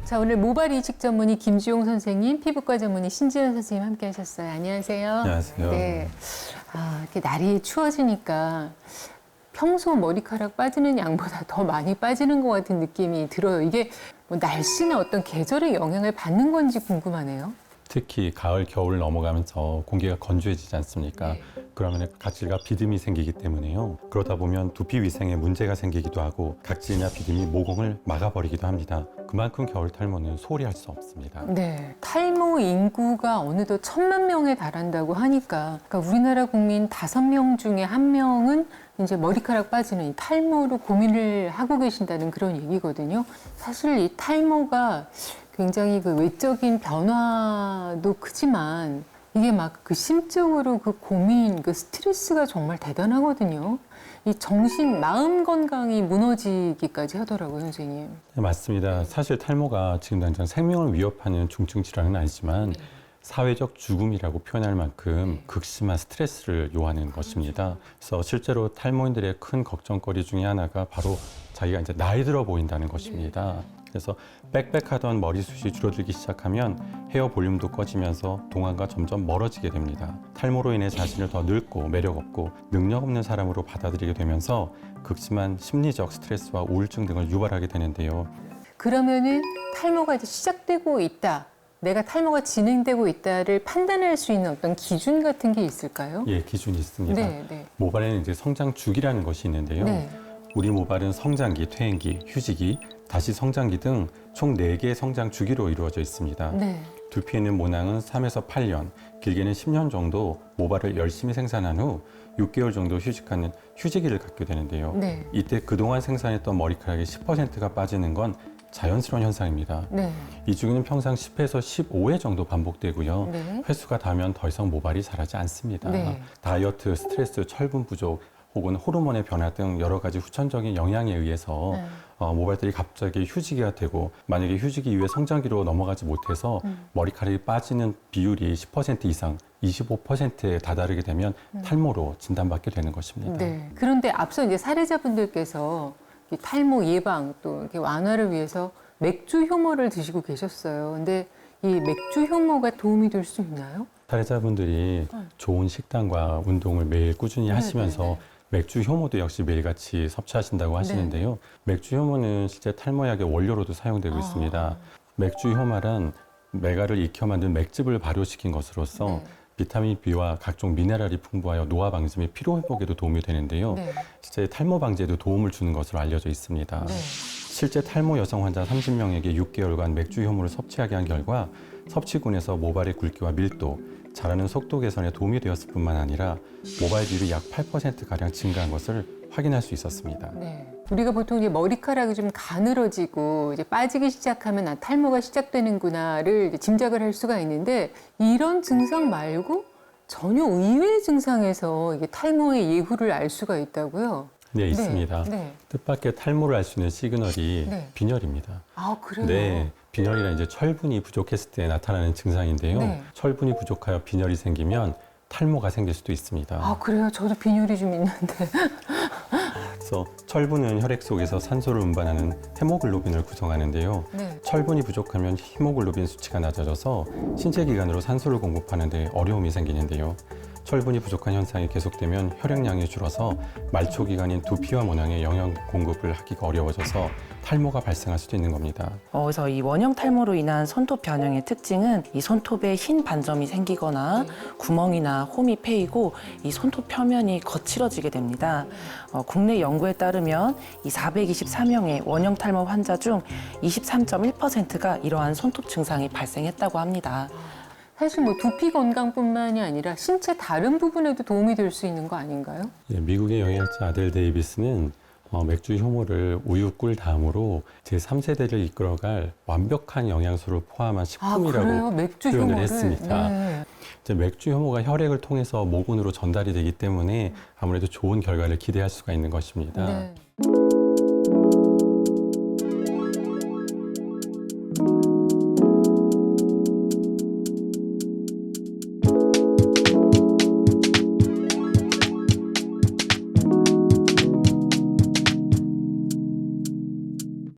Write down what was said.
자, 오늘 모발 이식 전문의 김주용 선생님, 피부과 전문의 신지연 선생님 함께 하셨어요. 안녕하세요. 안녕하세요. 네. 이렇게 날이 추워지니까 평소 머리카락 빠지는 양보다 더 많이 빠지는 것 같은 느낌이 들어요. 이게 뭐 날씨나 어떤 계절의 영향을 받는 건지 궁금하네요. 특히 가을, 겨울 넘어가면서 공기가 건조해지지 않습니까? 그러면 각질과 비듬이 생기기 때문에요. 그러다 보면 두피 위생에 문제가 생기기도 하고 각질이나 비듬이 모공을 막아버리기도 합니다. 그만큼 겨울 탈모는 소홀히 할 수 없습니다. 네, 탈모 인구가 어느덧 1,000만 명에 달한다고 하니까 그러니까 우리나라 국민 5명 중에 1명은 이제 머리카락 빠지는 이 탈모로 고민을 하고 계신다는 그런 얘기거든요. 사실 이 탈모가 굉장히 그 외적인 변화도 크지만 이게 막 그 심적으로 그 고민, 그 스트레스가 정말 대단하거든요. 이 정신, 마음 건강이 무너지기까지 하더라고요, 선생님. 네, 맞습니다. 사실 탈모가 지금 당장 생명을 위협하는 중증 질환은 아니지만 사회적 죽음이라고 표현할 만큼 극심한 스트레스를 요하는 것입니다. 그래서 실제로 탈모인들의 큰 걱정거리 중에 하나가 바로 자기가 이제 나이 들어 보인다는 것입니다. 그래서 빽빽하던 머리숱이 줄어들기 시작하면 헤어 볼륨도 꺼지면서 동안과 점점 멀어지게 됩니다. 탈모로 인해 자신을 더 늙고 매력 없고 능력 없는 사람으로 받아들이게 되면서 극심한 심리적 스트레스와 우울증 등을 유발하게 되는데요. 그러면은 탈모가 이제 시작되고 있다. 내가 탈모가 진행되고 있다를 판단할 수 있는 어떤 기준 같은 게 있을까요? 예, 기준이 있습니다. 네. 모발에는 이제 성장 주기라는 것이 있는데요. 네. 우리 모발은 성장기, 퇴행기, 휴지기, 다시 성장기 등 총 4개의 성장 주기로 이루어져 있습니다. 네. 두피에는 모낭은 3에서 8년, 길게는 10년 정도 모발을 열심히 생산한 후 6개월 정도 휴식하는 휴지기를 갖게 되는데요. 네. 이때 그동안 생산했던 머리카락의 10%가 빠지는 건 자연스러운 현상입니다. 네. 이 주기는 평상 10회에서 15회 정도 반복되고요. 네. 횟수가 닿으면 더 이상 모발이 자라지 않습니다. 네. 다이어트, 스트레스, 철분 부족, 혹은 호르몬의 변화 등 여러 가지 후천적인 영향에 의해서 모발들이 갑자기 휴지기가 되고 만약에 휴지기 이후에 성장기로 넘어가지 못해서 머리카락이 빠지는 비율이 10% 이상 25%에 다다르게 되면 탈모로 진단받게 되는 것입니다. 네. 그런데 앞서 이제 사례자분들께서 이 탈모 예방 또 이렇게 완화를 위해서 맥주 효모를 드시고 계셨어요. 근데 이 맥주 효모가 도움이 될 수 있나요? 사례자분들이 좋은 식단과 운동을 매일 꾸준히 하시면서 맥주 효모도 역시 매일같이 섭취하신다고 하시는데요. 맥주 효모는 실제 탈모약의 원료로도 사용되고 있습니다. 맥주 효모란 메가를 익혀 만든 맥즙을 발효시킨 것으로서 비타민 B와 각종 미네랄이 풍부하여 노화 방지 및 피로 회복에도 도움이 되는데요. 실제 탈모 방지에도 도움을 주는 것으로 알려져 있습니다. 실제 탈모 여성 환자 30명에게 6개월간 맥주 효모를 섭취하게 한 결과 섭취군에서 모발의 굵기와 밀도, 자라는 속도 개선에 도움이 되었을 뿐만 아니라 모발 비율이 약 8%가량 증가한 것을 확인할 수 있었습니다. 네. 우리가 보통 이제 머리카락이 좀 가늘어지고 이제 빠지기 시작하면 아, 탈모가 시작되는구나를 이제 짐작을 할 수가 있는데 이런 증상 말고 전혀 의외의 증상에서 이게 탈모의 예후를 알 수가 있다고요? 네, 있습니다. 네. 뜻밖의 탈모를 알 수 있는 시그널이 네. 빈혈입니다. 아, 그래요? 네, 빈혈이란 이제 철분이 부족했을 때 나타나는 증상인데요. 네. 철분이 부족하여 빈혈이 생기면 탈모가 생길 수도 있습니다. 아, 그래요? 저도 빈혈이 좀 있는데. 그래서 철분은 혈액 속에서 산소를 운반하는 헤모글로빈을 구성하는데요. 네. 철분이 부족하면 히모글로빈 수치가 낮아져서 신체 기관으로 산소를 공급하는 데 어려움이 생기는데요. 철분이 부족한 현상이 계속되면 혈액량이 줄어서 말초기관인 두피와 모낭에 영양 공급을 하기가 어려워져서 탈모가 발생할 수도 있는 겁니다. 그래서 이 원형 탈모로 인한 손톱 변형의 특징은 이 손톱에 흰 반점이 생기거나 구멍이나 홈이 패이고 이 손톱 표면이 거칠어지게 됩니다. 국내 연구에 따르면 이 424명의 원형 탈모 환자 중 23.1%가 이러한 손톱 증상이 발생했다고 합니다. 사실 뭐 두피 건강뿐만이 아니라 신체 다른 부분에도 도움이 될 수 있는 거 아닌가요? 예, 미국의 영양학자 아델 데이비스는 맥주 효모를 우유 꿀 다음으로 제3세대를 이끌어갈 완벽한 영양소를 포함한 식품이라고 맥주 표현을 효모를? 했습니다. 네. 이제 맥주 효모가 혈액을 통해서 모근으로 전달이 되기 때문에 아무래도 좋은 결과를 기대할 수가 있는 것입니다. 네.